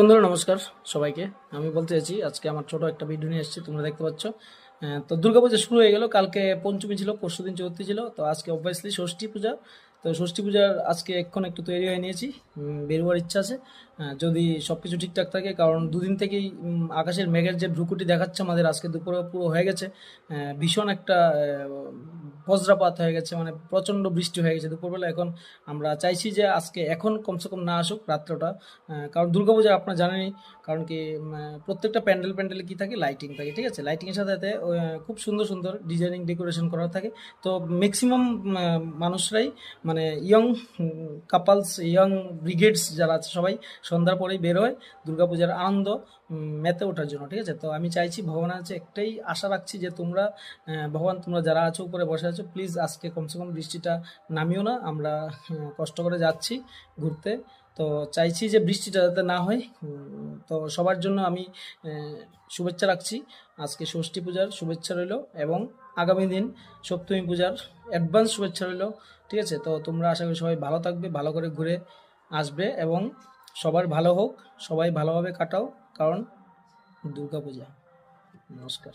বন্ধুরা নমস্কার সবাইকে। আমি বলতে চাইছি আজকে আমার ছোট একটা ভিডিও নিয়ে এসেছি, তোমরা দেখতে পাচ্ছ। তো দুর্গাপূজা শুরু হয়ে গেল, কালকে পঞ্চমী ছিল, পরশুদিন চতুর্থী ছিল, তো আজকে অবভিয়াসলি ষষ্ঠী পূজা। তো ষষ্ঠী পূজার আজকে এক্ষণ একটু তৈরি হয়ে নিয়েছি, বেরোবার ইচ্ছা আছে। যদি সব কিছু ঠিকঠাক থাকে, কারণ দুদিন থেকেই আকাশের মেঘের যে ভ্রুকুটি দেখাচ্ছে আমাদের, আজকে দুপুরে পুরো হয়ে গেছে। ভীষণ একটা বজ্রপাত হয়ে গেছে, মানে প্রচণ্ড বৃষ্টি হয়ে গেছে দুপুরবেলা। এখন আমরা চাইছি যে আজকে এখন কমসে কম না আসুক রাত্রটা, কারণ দুর্গাপূজা আপনারা জানেনই। কারণ কি প্রত্যেকটা প্যান্ডেল প্যান্ডেলে কি থাকে, লাইটিং থাকে, ঠিক আছে। লাইটিংয়ের সাথে সাথে খুব সুন্দর সুন্দর ডিজাইনিং ডেকোরেশন করা থাকে। তো ম্যাক্সিমাম মানুষরাই, মানে ইয়ং কাপলস, ইয়ং ব্রিগেডস যারা আছে, সবাই সন্ধ্যার পরেই বের হয় দুর্গাপূজার আনন্দ মেতে ওঠার জন্য, ঠিক আছে। তো আমি চাইছি, ভগবানের কাছে একটাই আশা রাখছি যে তোমরা, ভগবান তোমরা যারা আছো উপরে বসে আছো, প্লিজ আজকে কমসে কম বৃষ্টিটা নামিও না। আমরা কষ্ট করে যাচ্ছি ঘুরতে, তো চাইছি যে বৃষ্টিটা যাতে না হয়। তো সবার জন্য আমি শুভেচ্ছা রাখছি। আজকে ষষ্ঠী পূজার শুভেচ্ছা রইল, এবং আগামী দিন সপ্তমী পূজার অ্যাডভান্স শুভেচ্ছা রইল, ঠিক আছে। তো তোমরা আশা করি সবাই ভালো থাকবে, ভালো করে ঘুরে আসবে, এবং সবার ভালো হোক, সবাই ভালোভাবে কাটাও, কারণ দুর্গা পূজা। নমস্কার।